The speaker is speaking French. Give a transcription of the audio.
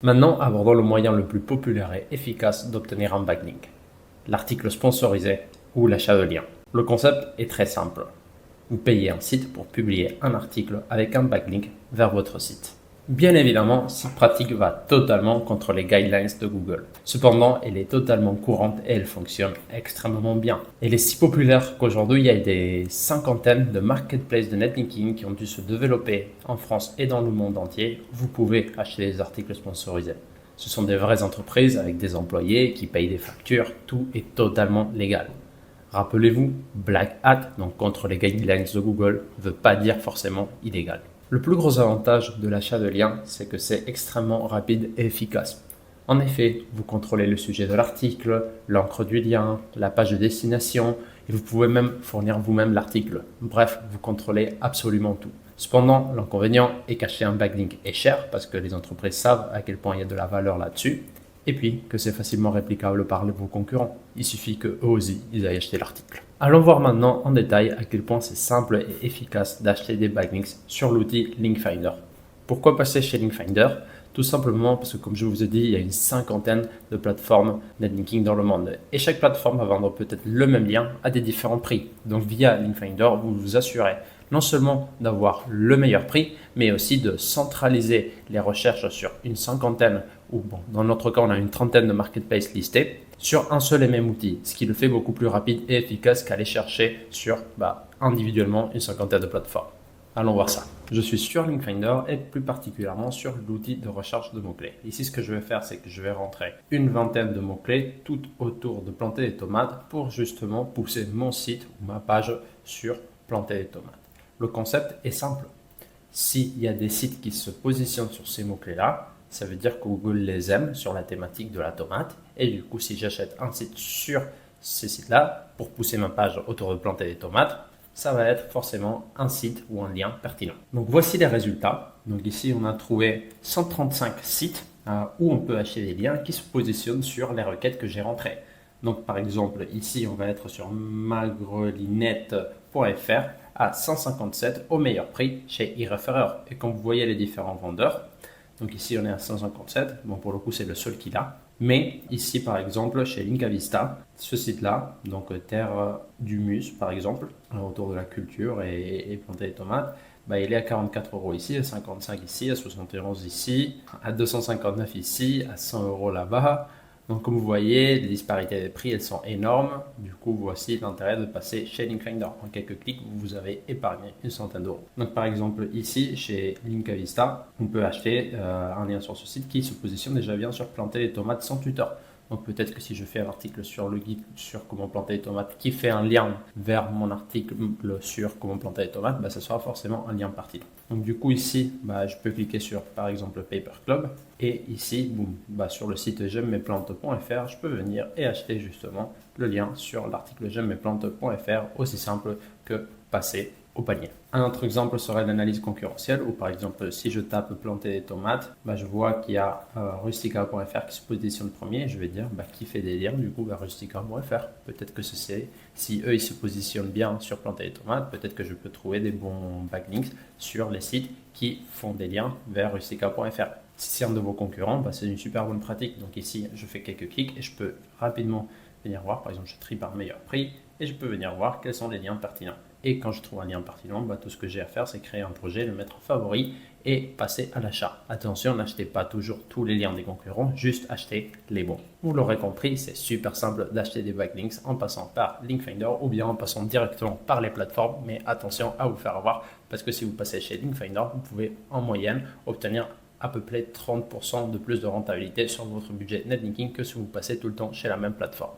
Maintenant, abordons le moyen le plus populaire et efficace d'obtenir un backlink, l'article sponsorisé ou l'achat de liens. Le concept est très simple. Vous payez un site pour publier un article avec un backlink vers votre site. Bien évidemment, cette pratique va totalement contre les guidelines de Google. Cependant, elle est totalement courante et elle fonctionne extrêmement bien. Elle est si populaire qu'aujourd'hui, il y a des cinquantaines de marketplaces de netlinking qui ont dû se développer en France et dans le monde entier. Vous pouvez acheter des articles sponsorisés. Ce sont des vraies entreprises avec des employés qui payent des factures. Tout est totalement légal. Rappelez-vous, Black Hat, donc contre les guidelines de Google, ne veut pas dire forcément illégal. Le plus gros avantage de l'achat de liens, c'est que c'est extrêmement rapide et efficace. En effet, vous contrôlez le sujet de l'article, l'encre du lien, la page de destination, et vous pouvez même fournir vous-même l'article. Bref, vous contrôlez absolument tout. Cependant, l'inconvénient est qu'acheter un backlink est cher parce que les entreprises savent à quel point il y a de la valeur là-dessus, et puis que c'est facilement réplicable par vos concurrents. Il suffit qu'eux aussi, ils aillent acheter l'article. Allons voir maintenant en détail à quel point c'est simple et efficace d'acheter des backlinks sur l'outil Linkfinder. Pourquoi passer chez Linkfinder? Tout simplement parce que, comme je vous ai dit, il y a une cinquantaine de plateformes netlinking dans le monde. Et chaque plateforme va vendre peut-être le même lien à des différents prix. Donc via Linkfinder, vous vous assurez non seulement d'avoir le meilleur prix, mais aussi de centraliser les recherches sur une cinquantaine, ou bon, dans notre cas, on a une trentaine de marketplaces listés, sur un seul et même outil, ce qui le fait beaucoup plus rapide et efficace qu'aller chercher sur individuellement une cinquantaine de plateformes. Allons voir ça. Je suis sur Linkfinder et plus particulièrement sur l'outil de recherche de mots-clés. Ici, ce que je vais faire, c'est que je vais rentrer une vingtaine de mots-clés tout autour de planter des tomates pour justement pousser mon site ou ma page sur planter des tomates. Le concept est simple. S'il y a des sites qui se positionnent sur ces mots-clés-là, ça veut dire que Google les aime sur la thématique de la tomate. Et du coup, si j'achète un site sur ces sites-là pour pousser ma page autour de planter des tomates, ça va être forcément un site ou un lien pertinent. Donc voici les résultats. Donc ici, on a trouvé 135 sites où on peut acheter des liens qui se positionnent sur les requêtes que j'ai rentrées. Donc par exemple, ici, on va être sur magrelinette.fr à 157 au meilleur prix chez eReferrer. Et comme vous voyez les différents vendeurs, donc ici on est à 157, bon pour le coup c'est le seul qu'il a. Mais ici par exemple chez Linkavista, ce site-là, donc Terre d'Humus par exemple, autour de la culture et planter des tomates, il est à 44 euros ici, à 55 ici, à 71 ici, à 259 ici, à 100 euros là-bas. Donc comme vous voyez, les disparités des prix, elles sont énormes. Du coup, voici l'intérêt de passer chez Linkfinder. En quelques clics, vous avez épargné une centaine d'euros. Donc par exemple, ici, chez Linkavista, on peut acheter un lien sur ce site qui se positionne déjà bien sur planter les tomates sans tuteur. Donc peut-être que si je fais un article sur le guide sur comment planter les tomates qui fait un lien vers mon article sur comment planter les tomates, ça sera forcément un lien parti. Donc du coup ici, je peux cliquer sur par exemple Paper Club et ici, sur le site j'aime mes plantes.fr, je peux venir et acheter justement le lien sur l'article j'aime mes plantes.fr, aussi simple que passer au panier. Un autre exemple serait l'analyse concurrentielle où par exemple si je tape planter des tomates, je vois qu'il y a rustica.fr qui se positionne premier, je vais dire qui fait des liens du coup vers rustica.fr. Peut-être que c'est si eux ils se positionnent bien sur planter des tomates, peut-être que je peux trouver des bons backlinks sur les sites qui font des liens vers rustica.fr. Si c'est un de vos concurrents, c'est une super bonne pratique. Donc ici, je fais quelques clics et je peux rapidement venir voir. Par exemple, je trie par meilleur prix et je peux venir voir quels sont les liens pertinents. Et quand je trouve un lien pertinent, tout ce que j'ai à faire, c'est créer un projet, le mettre en favori et passer à l'achat. Attention, n'achetez pas toujours tous les liens des concurrents, juste achetez les bons. Vous l'aurez compris, c'est super simple d'acheter des backlinks en passant par Linkfinder ou bien en passant directement par les plateformes. Mais attention à vous faire avoir parce que si vous passez chez Linkfinder, vous pouvez en moyenne obtenir à peu près 30% de plus de rentabilité sur votre budget netlinking que si vous passez tout le temps chez la même plateforme.